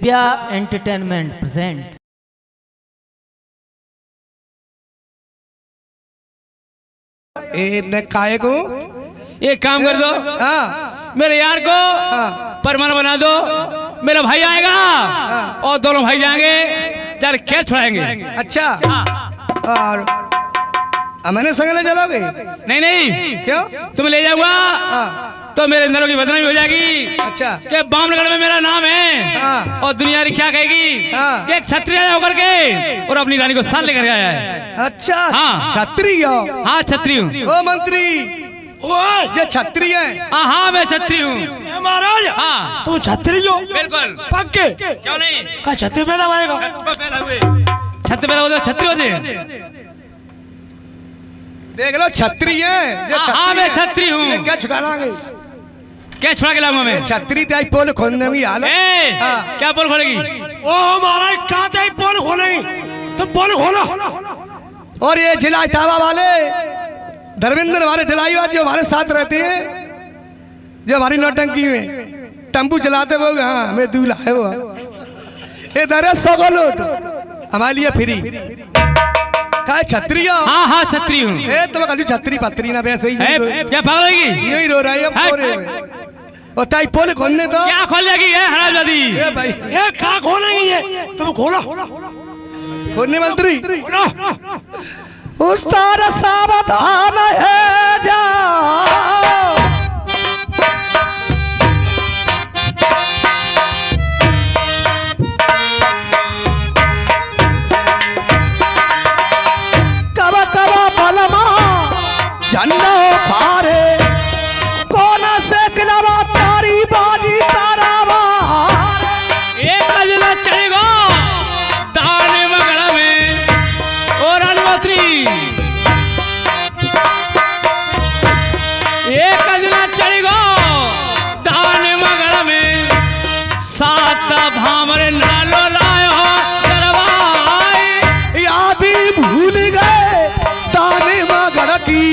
Divya entertainment present. काय को एक काम कर दो, मेरे यार को परमाणु बना दो। मेरा भाई आएगा और दोनों भाई जाएंगे, चार खेल छुड़ाएंगे। अच्छा, और मैंने संग ले चलोगे? नहीं नहीं, क्यों? तुम ले जाऊंगा तो मेरे अंदरों की बदनामी हो जाएगी। अच्छा, कि बामनगढ़ में मेरा नाम है और दुनिया क्या कहेगी कि एक क्षत्रिय आया होकर के और अपनी रानी को साथ लेकर आया है। अच्छा, हाँ छत्री हो? हाँ छत्री हूँ। ओ मंत्री, ये छत्री है? हाँ मैं छत्री हूँ महाराज। हाँ तुम छत्री हो? बिल्कुल। पक्के? क्यों नहीं? का छत्री पैदा होएगा? छत पैदा होते छत्री होते हैं। देख लो छत्री है। हाँ मैं छत्री हूँ। क्या छुड़ा लाएंगे? क्या छुड़ा के लाऊंगा मैं? छत्री ताई पोल खोलने में हाल। क्या पोल खोलेगी? ओ महाराज, कहाँ ताई पोल खोलेगी? तुम पोल खोलो। और ये जिला इटावा वाले धर्मेंद्र वाले ढलाईवाद जो हमारे साथ रहते हैं, जो हमारी नौटंकी में टम्पू चलाते वो, हाँ मैं दूल्हा है वो। ये दरे 100 लोट हमारे लिए फ्री। क्या छत्री हो? हाँ हाँ छत्री हूँ। तुम कभी छत्री पत्री ना वैसे ही क्या पागल होगी? नहीं रो रहा है अब। और ताई पोल खोलने तो क्या खोल लेगी? हरामजादी। ए भाई, ये कहाँ खोलेंगी? ये तुम खोलो। खोलने मंत्री खोलो। उस्ताद सावधान है जा, कब कब बलमा झंडो खारे, कौन से खिलावा तारी बाजी तारावा। एक अजला चढ़ेगा दाने मगड़ा में और अनुमत्री। एक अजला चढ़ेगा दाने मगड़ा में, सात भामरे नालो लायो दरबार। यादी भूल गए ताने मगड़ की,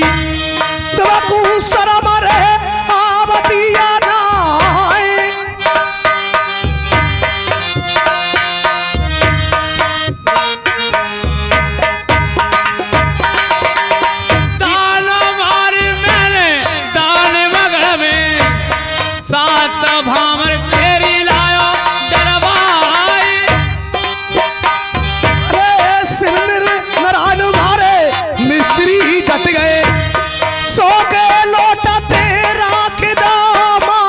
तबकू शर्म रहे आवतिया नाए। दानो मारी मैंने दाने मगड़ में, सात भामर तेरी लायो दरबार। अरे सिंदर नारायण मारे मिस्त्री डट गए, 100 के लोटा तेरा के दामा,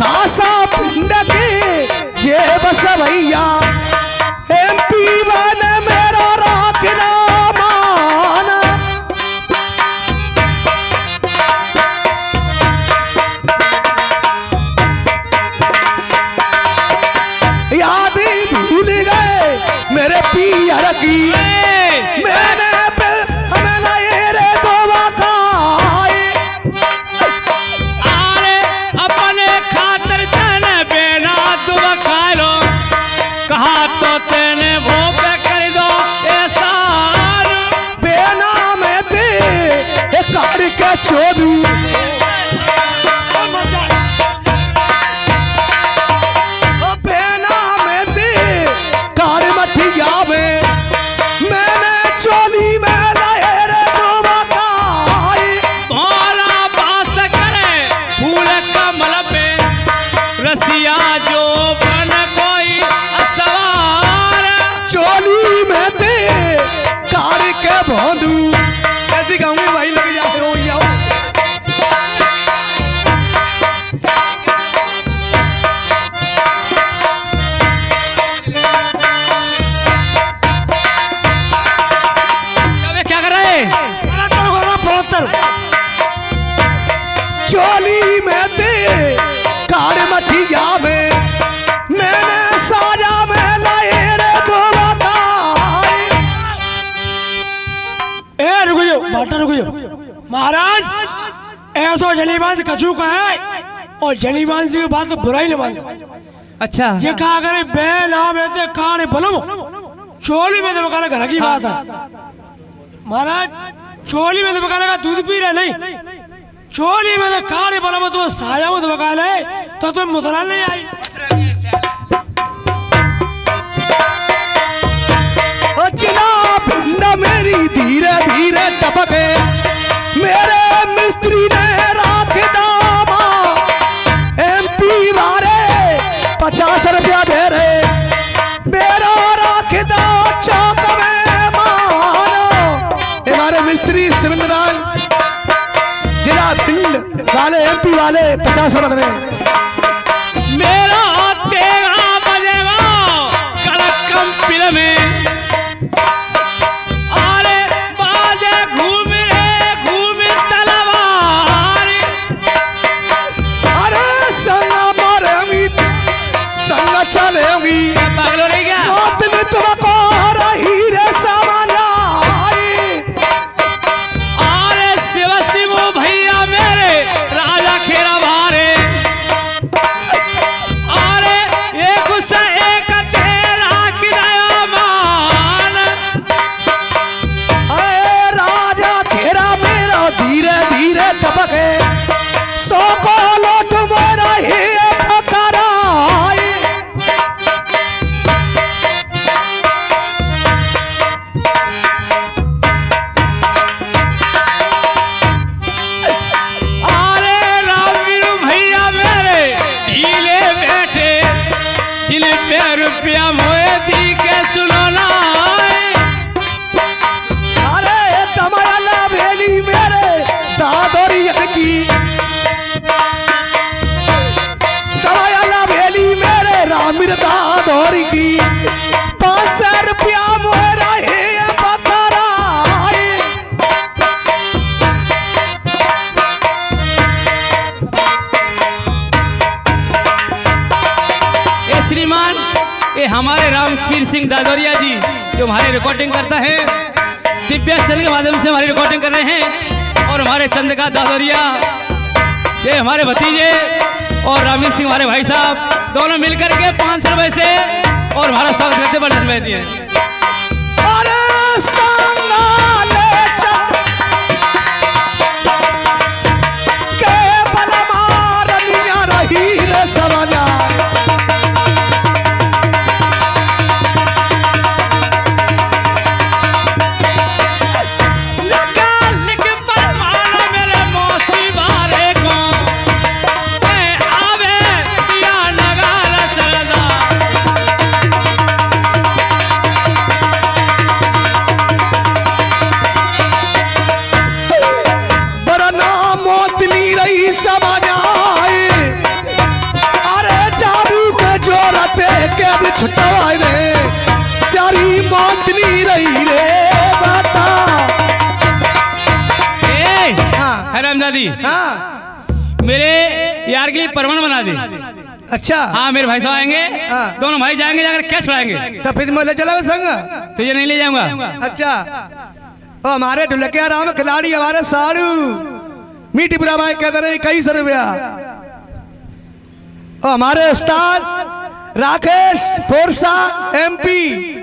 कासा पिंड के जेब सवैया, MP बन मेरा राख रामाना। याद ही भूल गए मेरे पियर की, मैंने हमें लाए रे गोवा खाए। आरे अपने खातर तेने बेना दुआ खालो, कहा तो तेने वो पे कर दो एहसान। बेना में ते एक कार के चोदू, बेना में ते कार मठिया में, मैंने चोली में लाए रे गोवा खाए। तोरा बास करे फूल कमल पे, रसिया जो बन कोई सवार। चोली में ते कार के भोंदू, ऐसी गाँव में भाई लग जाते हो याओ। अबे क्या कर रहे? चोली में ते कार मठिया में, मैंने साजा में लाए रे गोवा खाए। ए रुको जो, बाटा रुको जो। महाराज, ऐसो जलीबाज कछू का है और जलीबाज की बात बुराई न मान। अच्छा ये कहा करे बेनाम ऐसे काने बलम, चोली में तो बकाला घर की बात है। महाराज, चोली में तो बकाला का दूध पी रहे नहीं, चोली में तो काने बलम तो साया में तो बकाला है, तो तुम मुतरा नहीं आई। मेरी धीरे धीरे टपके मेरे मिस्त्री ने राख दामा MP वाले 50 रुपया दे रहे मेरा राख दा चौक में मानो हमारे मिस्त्री सिमंदराल जिला भिंड वाले MP वाले 50 रुपये दे रहे मेरा तेरा बजेगा कड़कम पिल में अरे बाजे घूमे तलवार अरे संग मारेंगी संग चलेंगी पागल हो रही क्या मौत ने तुमको रही रे सामान्य अरे शिव शिव भैया मेरे राजा खेरा भारे अरे एक गुस्सा एक तेरा की दया मान अरे राजा घेरा मेरा धीरे धीरे टपके सो को लोट मेरा ही फकरा अरे रामवीर भैया मेरे ढीले बैठे जिन्हें पे रुपया मोए दी के सुनाना अरे तमाया भेली मेरे दादोरी की तमाया भेली मेरे रामीर दादोरी की 500 रुपया मोरा है बकरा ये श्रीमान ये हमारे रामवीर सिंह दादोरिया जी जो हमारे रिकॉर्डिंग करता है दिव्या चैनल के माध्यम से हमारी रिकॉर्डिंग कर रहे हैं और हमारे चंद्रकांत दादोरिया ये हमारे भतीजे और रामवीर सिंह हमारे भाई साहब दोनों मिलकर के 500 रुपए से और हमारा स्वागत करते बड़े धन्यवाद दिए अरे संगाले के बल मारनिया रही रे समझा छुट्टावाई रे प्यारी मौत नहीं रही रे बाता हरामजादी हाँ मेरे यार के लिए परवान बना दे अच्छा हाँ मेरे भाई साहब आएंगे हाँ। दोनों भाई जाएंगे जाकर कैश उड़ाएंगे तो फिर मैं ले चला संग तुझे नहीं ले जाऊंगा अच्छा वो हमारे ढुलकिया राम खिलाड़ी हमारे सारू मीठी बुरा भाई कहते रहे 21 रुपया और हमारे उस्ताद राकेश फोरसा MP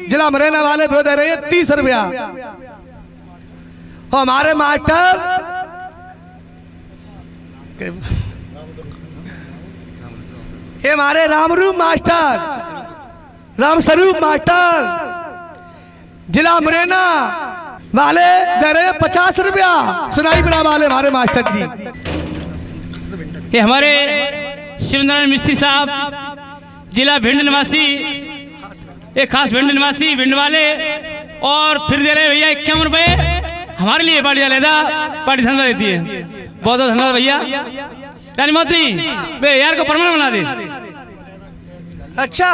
जिला मुरैना वाले भी दे रहे हैं 30 रुपया और हमारे मास्टर ये हमारे रामरूप मास्टर राम स्वरूप मास्टर जिला मुरैना वाले दे रहे 50 रुपया सुनाई बड़ा वाले हमारे मास्टर जी ये हमारे शिवनारायण मिस्त्री साहब जिला भिंड निवासी एक खास भिंड निवासी भिंड वाले और फिर दे रहे भैया 51 रुपए हमारे लिए पार्टी अलहदा पार्टी धन्यवाद देती है बहुत बहुत धन्यवाद भैया रानी मोत्री मेरे यार को परमानेंट बना दे अच्छा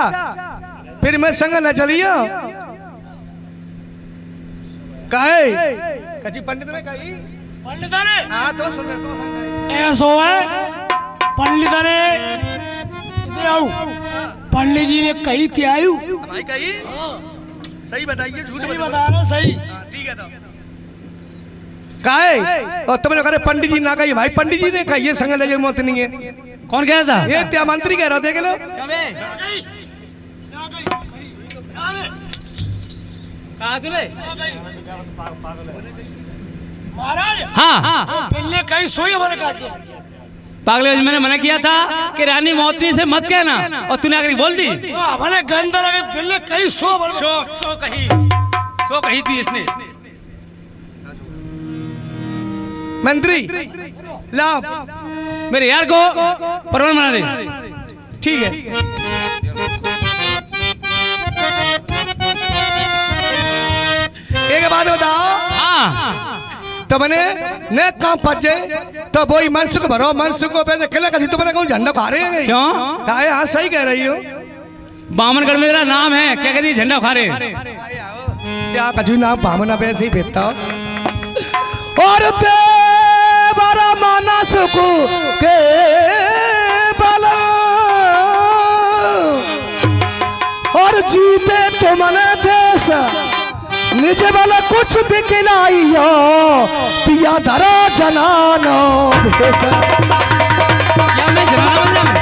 फिर मैं संग न चलियो काहे कची पंडित ने कही पंडित ने हाँ तो सुंदर तो ऐसो है पंडित ने आऊ पंडित जी ने कही थी आयु भाई कही सही बताइए झूठ सही मत बता रहा हूं, सही ठीक है तो काहे और तुमने कहा पंडित जी ना कही भाई पंडित जी ने कही संग ले जाओ मौत नहीं है कौन कह रहा था ये त्या मंत्री कह रहा देख लो कहा तूने महाराज हाँ पहले कहीं सोई हमारे काचे पागल मैंने मना किया था कि रानी मोती से मत कहना और तूने आकर बोल दी हमारे गंदा लगे पहले कहीं सो सो कही थी इसने मंत्री लाओ मेरे यार को परवान बना दे। ठीक है। एक बात बताओ, हाँ तो मैंने ने काम फंस जाए तो वही मनसुख भरो, मनसुख को पैसे किला कर तो मैंने कहूँ झंडा खा रहे हैं क्यों? काहे? हाँ सही कह रही हो। बामनगढ़ में मेरा नाम है, क्या कहती झंडा खा रहे? क्या कजू नाम बामना पे ऐसे ही भेजता और ते बारा माना सुकू के बाला और जीते तुमने देश निज वाला कुछ दिखलाइयो पिया धरा जनानो भेष। क्या मैं जनाना बन जाऊं?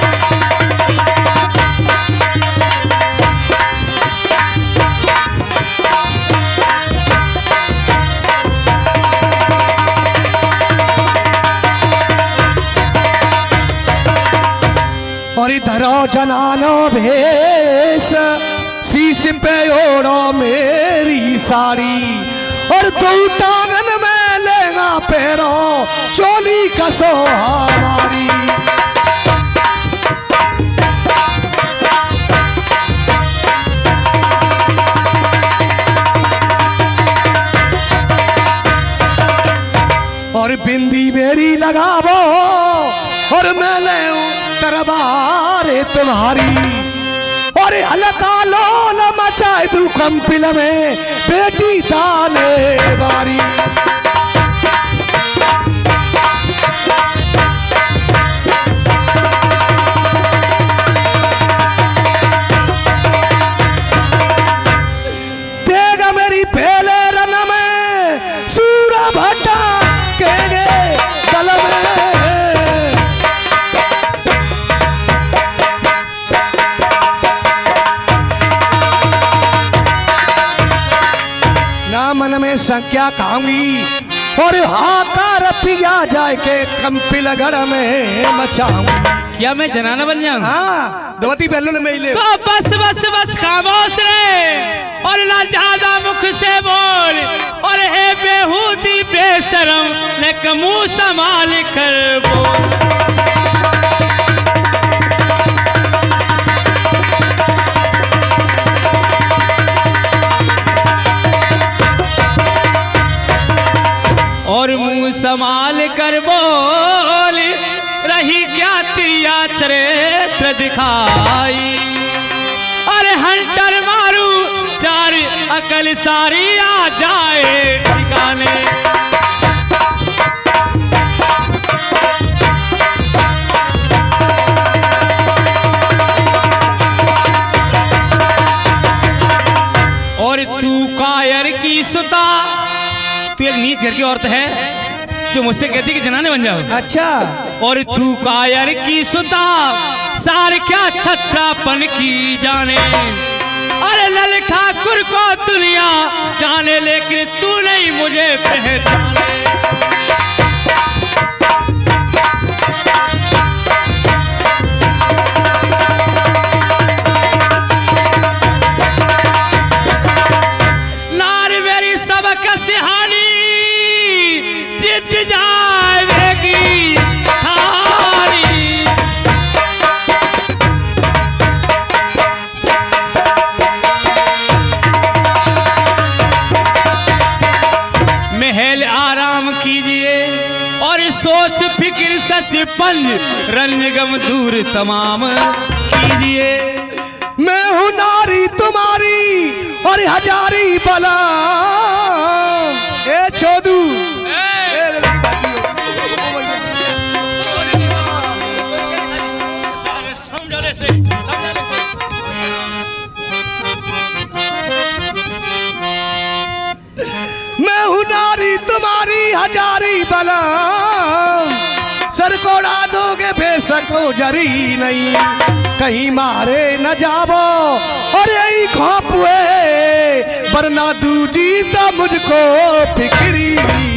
और धरो जनानो भेष शीश पे ओढ़ो मेरी साड़ी और दो टांगन में लेगा पैरो चोली कसो हमारी। और बिंदी मेरी लगावो और मैं ले तरबारे तुम्हारी और हल्का लोल मचाए तू कंपिल में बेटी ताने बारी। देगा मेरी पहले रन में सूरा भट्टा के गल में मन में संख्या खाऊंगी और हाकार पिया जाए के कंपिलगढ़ में मचाऊंगी। क्या मैं जनाना बन जाऊं? हाँ दवती पहले में ही ले। तो बस बस बस खामोश रे और ना ज्यादा मुख से बोल और है बेहूदी बेशरम न कमू संभाल कर बोल। और मुंह संभाल कर बोल रही क्या तिया चरित्र दिखाई। अरे हंटर मारू चार अकल सारी आ जाए ठिकाने। और तू कायर की सुता, तू एक नीच घर की औरत है जो मुझसे कहती कि जनाने बन जाओ। अच्छा। और तू कायर की सुता सार क्या छत्रापन की जाने। अरे लल ठाकुर को दुनिया जाने लेकिन तू नहीं मुझे पहचाने। नार मेरी सबक सिहानी जित जाएगी थारी। महल आराम कीजिए और सोच फिक्र सच पंज रंजगम दूर तमाम कीजिए। मैं हूँ नारी तुम्हारी और हजारी बला ए छोदू मैं हूँ नारी तुम्हारी हजारी बला सर को उड़ा दोगे बेशक हो जरी नहीं कहीं मारे न जावो और यही खोपुए वरना दूजी तो मुझको फिक्री नहीं।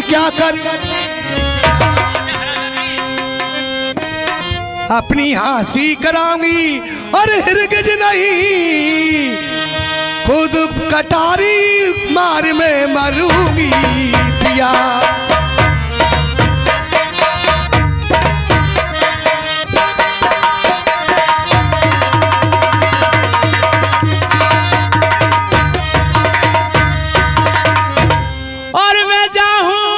क्या कर अपनी हंसी कराऊंगी और हिरगिज नहीं खुद कटारी मार में मरूंगी पिया। और मैं जाऊं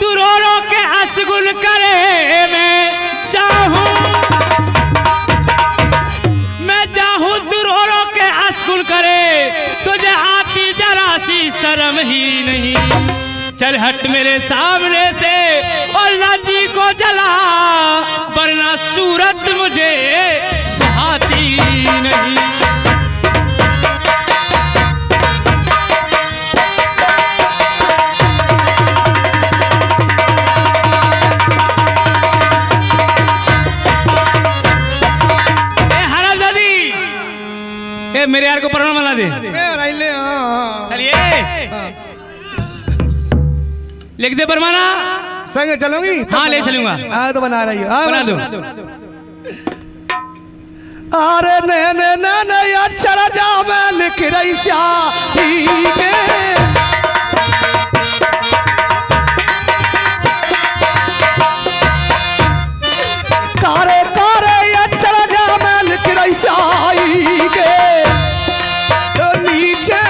तू रो रो के असगुन करे, मैं चाहूं तू रो रो के असगुन करे, तुझे आती जरा सी शर्म ही नहीं। चल हट मेरे सामने से और लाजी को जला, वरना सूरत मुझे सुहाती नहीं। ए मेरे यार को परवाना बना दे। चलिए लिख दे परवाना। संग चलोगी? हाँ ले चलूंगा। हाँ तो बना रही हो। बना दो। अरे ने अच्छा जा मैं लिख रही स्याही के कारे कारे अच्छा जा मैं लिख रही स्याही के तो नीचे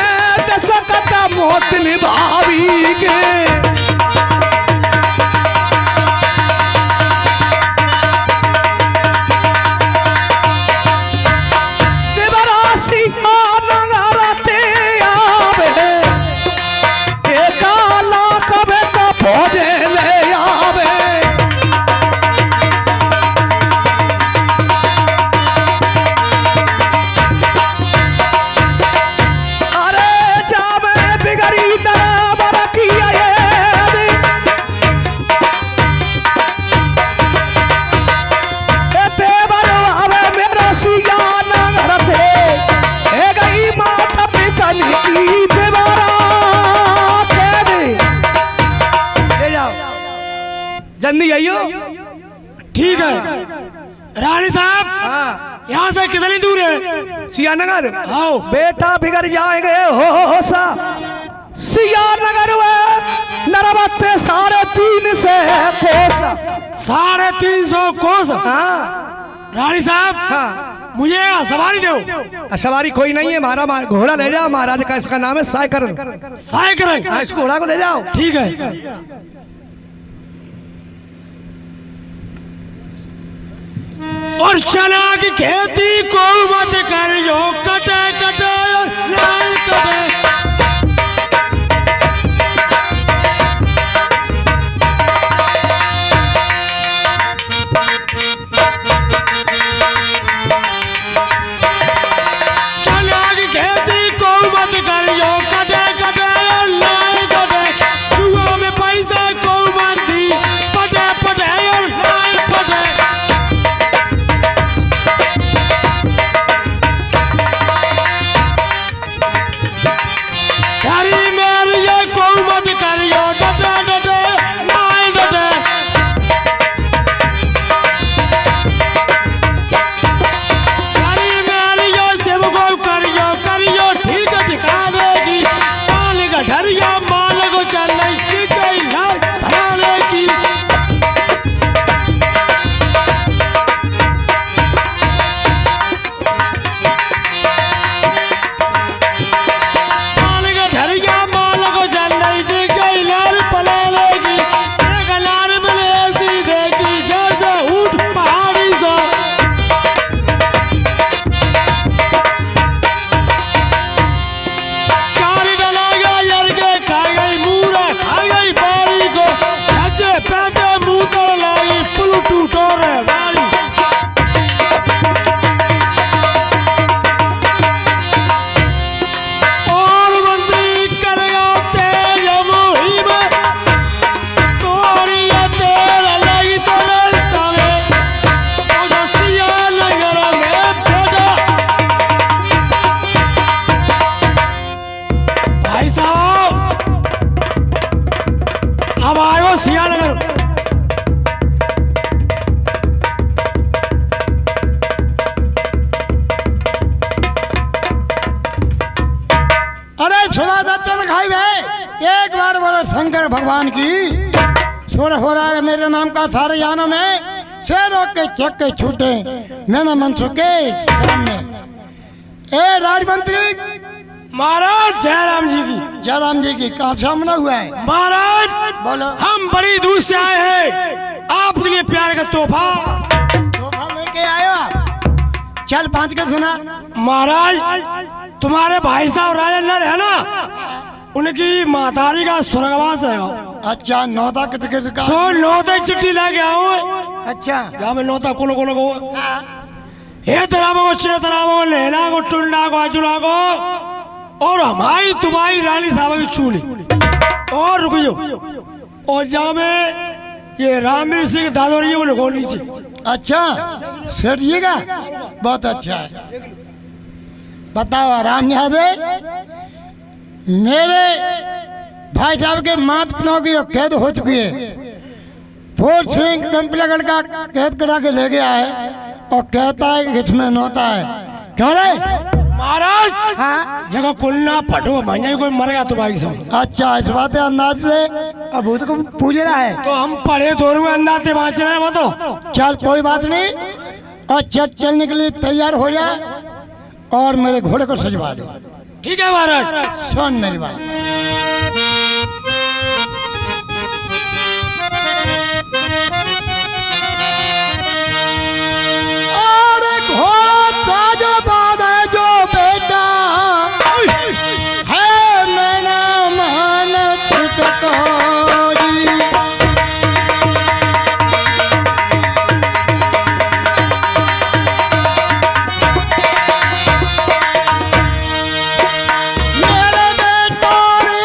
दसकता मौत निभावी के जल्दी आइयो। ठीक है रानी साहब, यहाँ से कितनी दूर है? सियानगर। आओ बेटा बिगड़ जाएंगे हो सा सियानगर में नरबत्ते 3.5 से कोसा। 350 कोस। हाँ रानी साहब, हाँ मुझे सवारी दो। सवारी कोई नहीं है, हमारा घोड़ा ले जाओ। महाराज का इसका नाम है साइकिल। साइकिल? हाँ, इस घोड़ा को ले जाओ। ठीक है। और चना की खेती को मत करियो, कटे कटे नहीं कटे। चना की खेती को मत करियो, कटे कटे नहीं कटे। चूहा में पैसा को मत दी, पटे पटे नहीं पटे। सियानगर। अरे सुबह दत्तन खाई भाई, एक बार बोलो शंकर भगवान की। सुर हो रहा है मेरे नाम का सारे जानों में, शेरों के चक्के छूटे मैंने मनसू के सामने। ए राजमंत्री महाराज जयराम जी की। जयराम जी की कहाँ सामना हुआ है? महाराज बोलो। हम बड़ी दूर से आए हैं, आपके लिए प्यार का तोहफा। तोहफा लेके आयो आप। चल 5 के सुना। महाराज तुम्हारे भाई साहब राजा नर है ना, उनकी मातारी का स्वर्गवास है। अच्छा नौता कित का? सो नौता की चिट्ठी लेके आओ। अच्छा गाँव में नौता को हे तराबो छे तराबो लेना को टुंडा को अजुड़ा को, और हमारी तुम्हारी रानी साहब की चूली। और रुकियो, और जहाँ में ये रामवीर सिंह दादोरी वो लिखो नीचे। अच्छा सेठ जी का बहुत अच्छा है। बताओ आराम यादव, मेरे भाई साहब के मात पिताओं की कैद हो चुकी है। भोज सिंह कंपलेगढ़ का कैद करा के ले गया है और कहता है कि इसमें नौता है। क्यों रे महाराज? हाँ जगह कुलना पटो भैया कोई मर गया तो भाई साहब। अच्छा इस बात है अंदाज से अब भूत को पूछ रहा है। तो हम पढ़े दोनों अंदाज से बाँच रहे हैं। वो तो चल कोई बात नहीं, और चलने के लिए तैयार हो जा और मेरे घोड़े को सजवा दे। ठीक है महाराज। सुन मेरी बात। और घोड़ा ताजा बाद है जो बेटा है मेरा मानस कतौरी। मेरे बेटोरी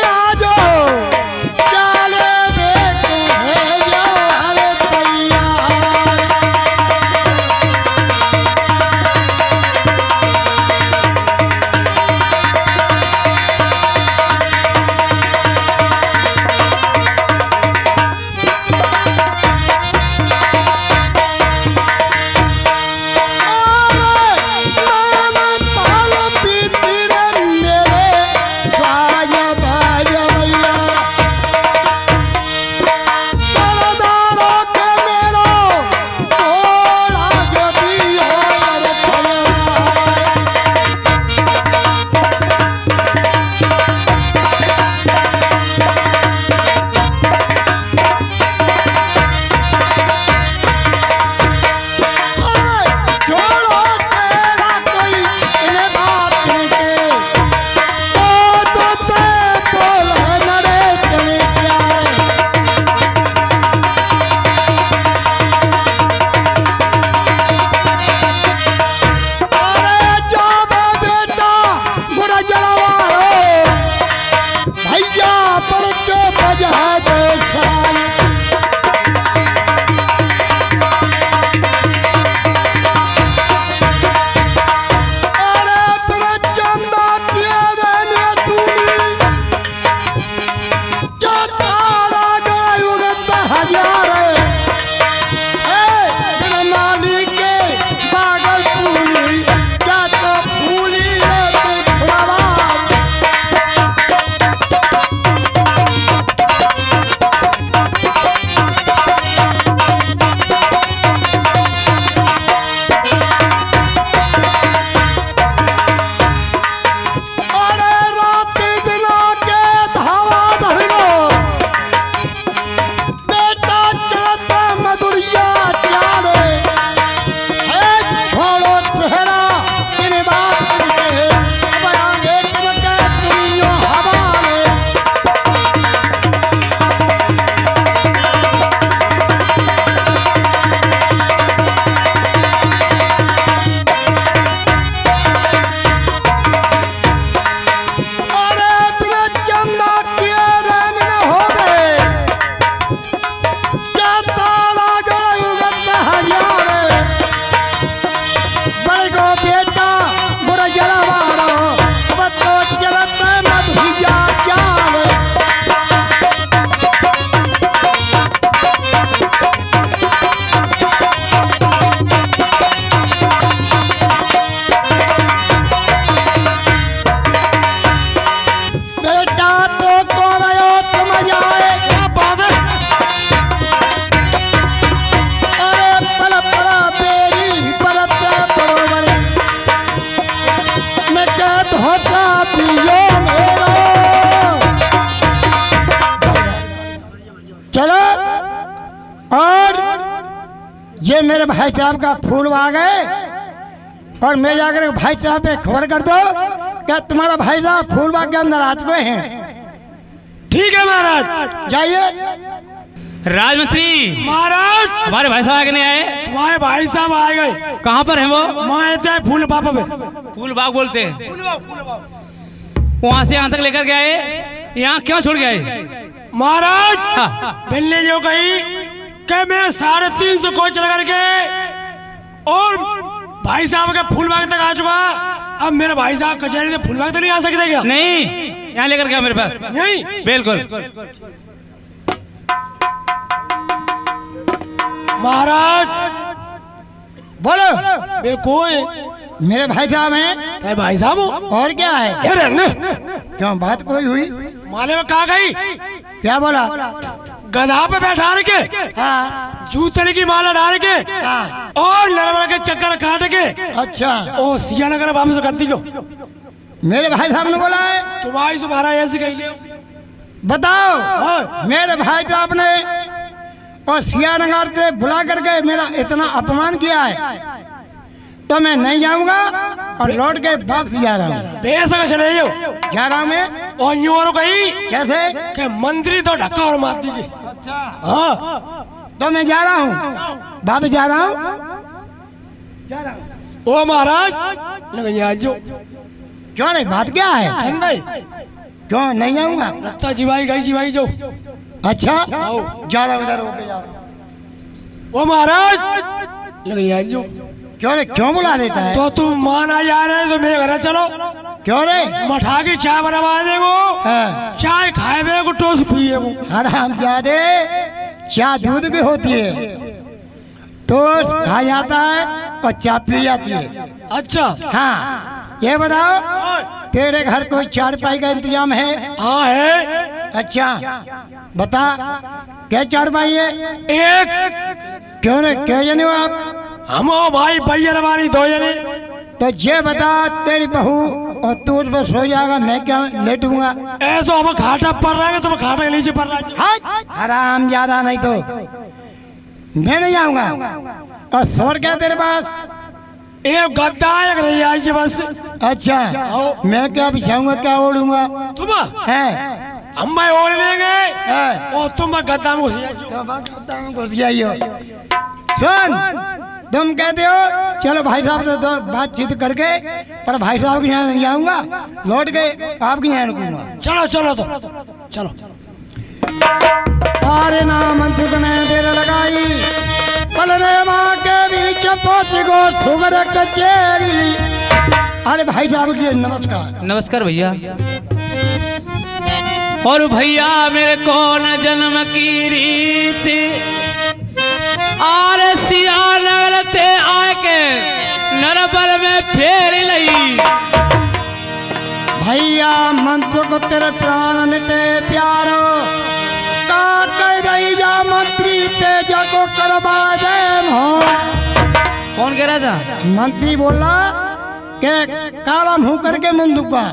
ये मेरे भाई साहब का फूल आ गए और मैं जाकर भाई साहब पे खबर कर दो क्या तुम्हारा भाई साहब फूल बाग के अंदर आ चुके हैं। ठीक है महाराज। जाइए। राजमंत्री महाराज हमारे भाई साहब आगे नहीं आए। तुम्हारे भाई साहब आ गए। कहाँ पर है वो? मैं फूल पापा पे फूल बाग बोलते हैं। वहाँ से यहाँ तक लेकर के आए, यहाँ क्यों छोड़ गए? महाराज हाँ। बिल्ली जो कही कि मैं 350 कोच लगा के और भाई साहब के फूल बाग तक आ चुका। अब मेरे भाई साहब कचहरी से फूल बाग तक नहीं आ सकते क्या? नहीं, यहाँ लेकर के आओ मेरे पास। नहीं बिल्कुल। महाराज बोलो। बे कोई मेरे भाई साहब हैं। चाहे भाई साहब हो और क्या है? अरे न, क्यों बात कोई हुई? माले में कहा गई क्या बोला? गधा पे बैठा के हाँ जूते की माला डाल के हाँ। और लड़बड़ के चक्कर काट के अच्छा ओ सिया नगर वापस करती क्यों? मेरे भाई साहब ने बोला है। तुम्हारी तुम्हारा ऐसे कही ले। बताओ। हाँ। मेरे भाई साहब ने और सियानगर से बुला करके मेरा इतना अपमान किया है तो मैं नहीं जाऊंगा और लौट के वापस जा रहा हूँ। बेसक चले जाओ। जा रहा हूँ मैं। और यूं और कही कैसे? कि मंत्री तो ढक्का और मार दी। हाँ तो मैं जा रहा हूँ, वापस जा रहा हूँ। ओ महाराज लगे आज जो क्यों नहीं? बात क्या है? चंदई क्यों नहीं जाऊंगा? लगता जीवाई गई जीवाई जो। अच्छा आओ। जा रहा हूँ, इधर होके जा रहा हूँ। ओ महाराज लगे आज जो क्यों रे? क्यों बुला लेता है? तो तुम मान आ जा रहे तो मेरे घर चलो। क्यों रे? मठा की चाय बनवा देगो। हाँ। चाय खाए बे को टोस पिए को। हरामजादे, चाय दूध की होती है, टोस्ट खा जाता है और चाय पी जाती है। अच्छा हाँ ये बताओ तेरे घर कोई चारपाई का इंतजाम है? हाँ है। अच्छा बता क्या चारपाई है? एक क्यों नहीं? क्यों जने हो आप? हम ओ भाई भैया हमारी 2 जने। तो ये बता तेरी बहू और तू उस पर सो जाएगा, मैं क्या लेटूंगा? ऐसा हम घाटा पड़ रहा है तुम घाटा के नीचे पड़ रहा है। हराम ज्यादा नहीं तो मैं नहीं जाऊंगा। और सोर क्या तेरे पास? एक गद्दा एक रजाई के बस। अच्छा मैं क्या बिछाऊंगा, क्या ओढ़ूंगा? तुम है हम भाई ओढ़ लेंगे है। और तुम गद्दा में घुस जाओ। घुस जाइयो। सुन तुम कहते हो चलो भाई साहब से तो बातचीत करके, पर भाई साहब के यहाँ नहीं जाऊंगा, लौट के आपके यहाँ रुकूंगा। चलो चलो तो चलो। अरे ना मंत्र ने देर लगाई पलने माँ के बीच पहुंच गो सुगर कचेरी। अरे भाई साहब की नमस्कार। नमस्कार भैया। और भैया मेरे को न जन्म की रीत और सिया लगते आके नरबल में फेर लई। भैया मंत्र को तेरे प्राण निते प्यारो का कह दई जा मंत्री तेजा को करवा दे हो। कौन कह रहा था? मंत्री बोला कि काला मुंह करके मुंडुका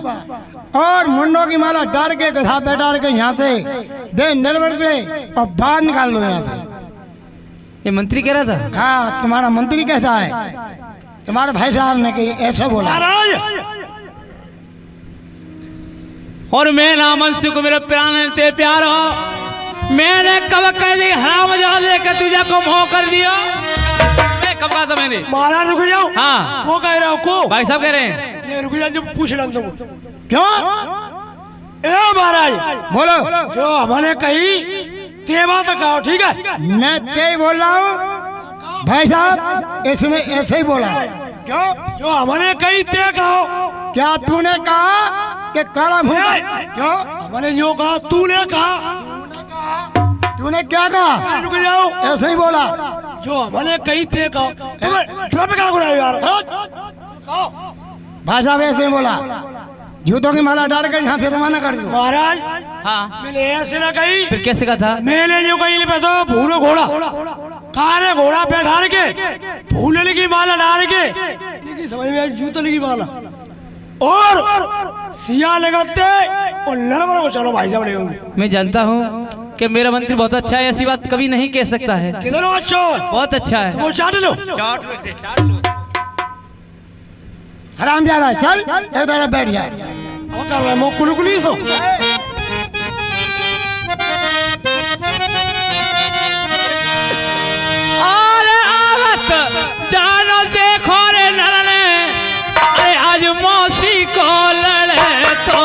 और मुंडों की माला डाल के गधा बैठा के यहाँ से दे निर्भर पे और बाहर निकाल लो यहाँ से। ये मंत्री कह रहा था? हाँ तुम्हारा मंत्री कहता है, तुम्हारे भाई साहब ने कि ऐसा बोला। और मैं नामंसु को मेरे प्राण ते प्यार हो। मैंने कब कर दी हराम जा लेकर तुझे को मोह कर दिया। मैं कब कहा था मैंने? महाराज रुक जाओ। हाँ वो कह रहे हो को भाई साहब कह रहे हैं। ये रुक जाओ जो पूछ रहा हूँ। क्यों? ए महाराज बोलो। जो हमने कही ते बात कहो ठीक है। मैं तेज बोल रहा हूँ भाई साहब, इसने ऐसे ही बोला। क्यों? जो हमने कही ते कहो। क्या तूने कहा कि काला मुंह? क्यों? हमने जो कहा तूने कहा। तूने क्या कहा? रुक जाओ। ऐसे ही बोला। जो हमने कही ते कहो। तुम्हें ट्रैफिक का गुना यार। भाई साहब ऐसे ही बोला। जूतों की माला डाल कर यहाँ से रवाना कर दो। महाराज हाँ मैंने ऐसे ना कही। फिर कैसे कहा था? मैंने जो कही पे तो भूरे घोड़ा काले घोड़ा पे डाल के फूले की माला डाल के लेकिन समझ में आई जूतले की माला और सिया लगाते और नरबर को चलो भाई साहब ले। मैं जानता हूँ कि मेरा मंत्री बहुत अच्छा है, ऐसी बात कभी नहीं कह सकता है। किधर हो अच्छा बहुत अच्छा है। वो चाट लो हराम जा रहा है, चल एक तरफ बैठ जा। वो कर रहा है मुंह कुलकुली सो अरे आवत जानो देखो रे नरने, अरे आज मौसी को लड़े तो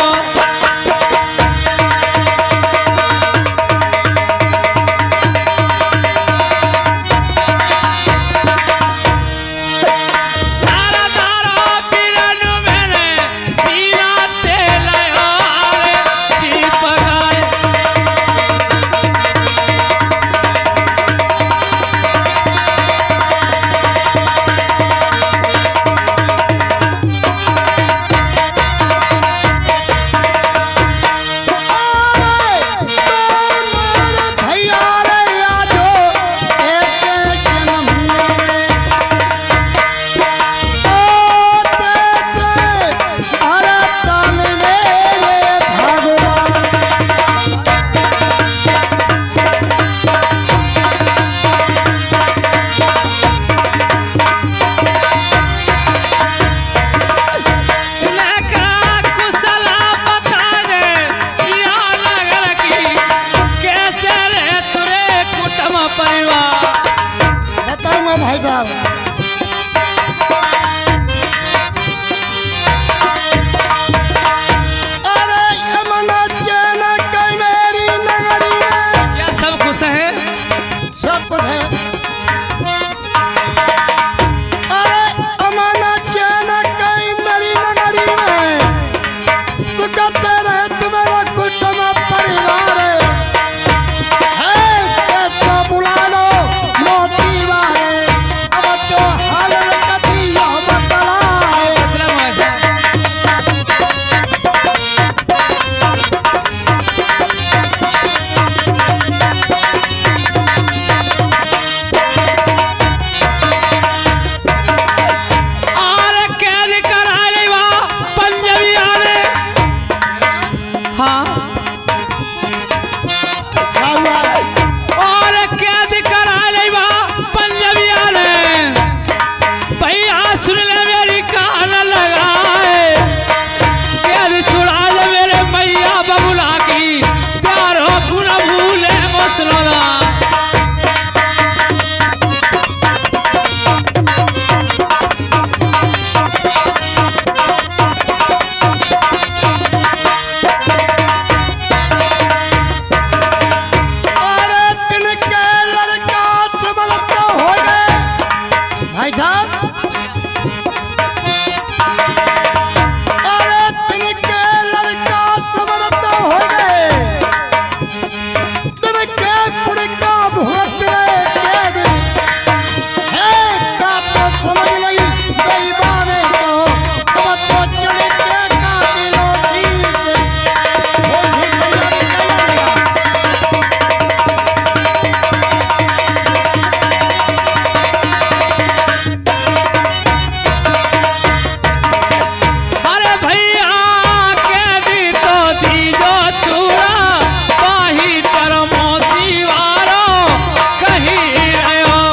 भाई साहब। अरे यमुना चैन कई मेरी नगरी में, क्या सब खुश है? सब कुछ है। अरे यमुना चैन कई मेरी नगरी में, सुखते रहे तुम्हारा कुटुंब परिवार है। तो बुला लो मोती वाले, अब तो हाल कभी यो बतलाए। बदला मौसा। अरे कैद करा ले वा पंजाबी आने। हाँ क्या हुआ? और कैद करा ले वा पंजाबी आने। भैया सुन ले मेरी कान लगाए, कैद छुड़ा ले मेरे मैया बबुला की, प्यार हो गुना भूले मसला। अरे तिनके लड़का चमलता हो गए भाई साहब। अरे तिनके लड़का चमलता हो गए, तिनके पुड़का भुगत रहे कैद है। का तो समझ नहीं गई बाने तो, अब तो चले के कातिलों ठीक हो भी बना निकलेगा। अरे भैया कैदी तो दीजो छुड़ा, बाही तर मौसी वारो कहीं रहो।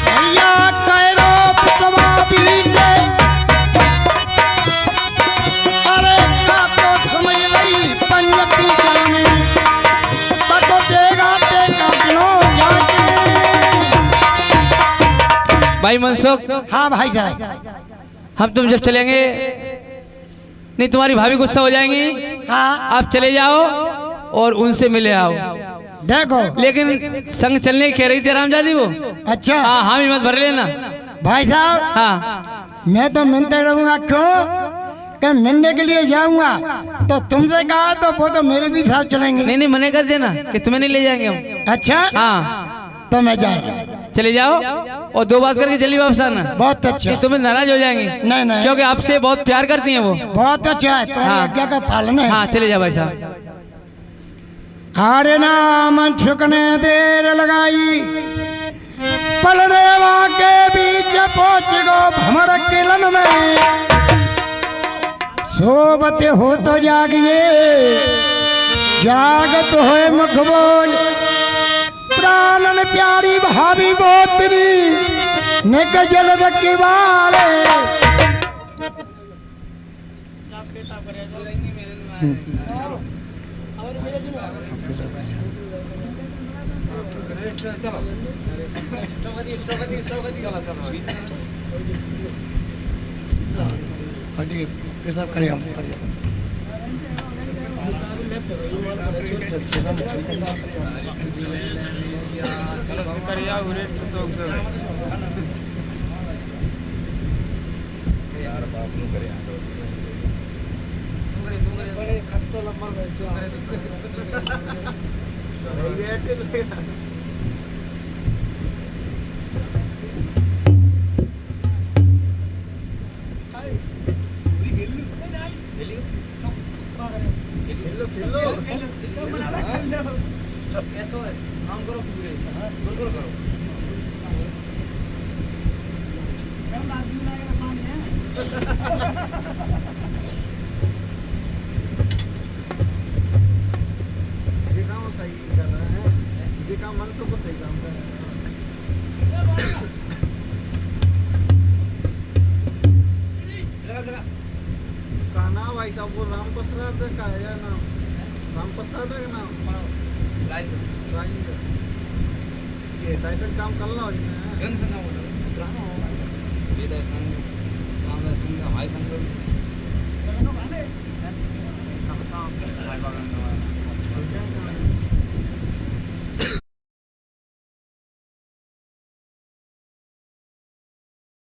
भैया कैरो जवाबी से, अरे का तो समझ रही पंजाबी जाने, तो देगा देगा दिनो जाके। भाई मनसुख, हाँ भाई साहब। हम तुम जब चलेंगे नहीं तुम्हारी भाभी गुस्सा हो जाएंगी। हाँ आप चले जाओ और उनसे मिले आओ। देखो। लेकिन संग चलने की कह रही थी रामजादी वो। अच्छा हाँ हाँ भी मत भर लेना। भाई साहब, हाँ मैं तो मिलते रहूंगा। क्यों कि मिलने के लिए जाऊंगा, तो तुमसे कहा तो वो तो मेरे भी साथ चलेंगे। नहीं नहीं मने कर देना कि तुम्हें नहीं ले जाएंगे हम। अच्छा हाँ तो मैं जा रहा हूँ। चले जाओ और दो बात करके जल्दी वापस आना। बहुत अच्छा। नहीं तुम्हें नाराज हो जाएंगे। नहीं नहीं, क्योंकि आपसे बहुत प्यार करती हैं वो। बहुत अच्छा है, तुम्हारी हाँ। आज्ञा का पालन है। हाँ चले जाओ भाई साहब। हरे नाम छुकने देर लगाई, पलने के बीच पहुंच गो भमर सोबत हो तो जागिए, जागत होए मुख बोल, प्राणन प्यारी भाभी बोतरी निक जल रखी वाले। पेशाब करें हम ये काम सही कर रहा है, ये काम मनसों को सही काम कर रहा है। कहना भाई साहब वो राम प्रसाद का है नाम, राम प्रसाद है नाम, राजेंद्र ये ऐसा काम कर लो भाई संग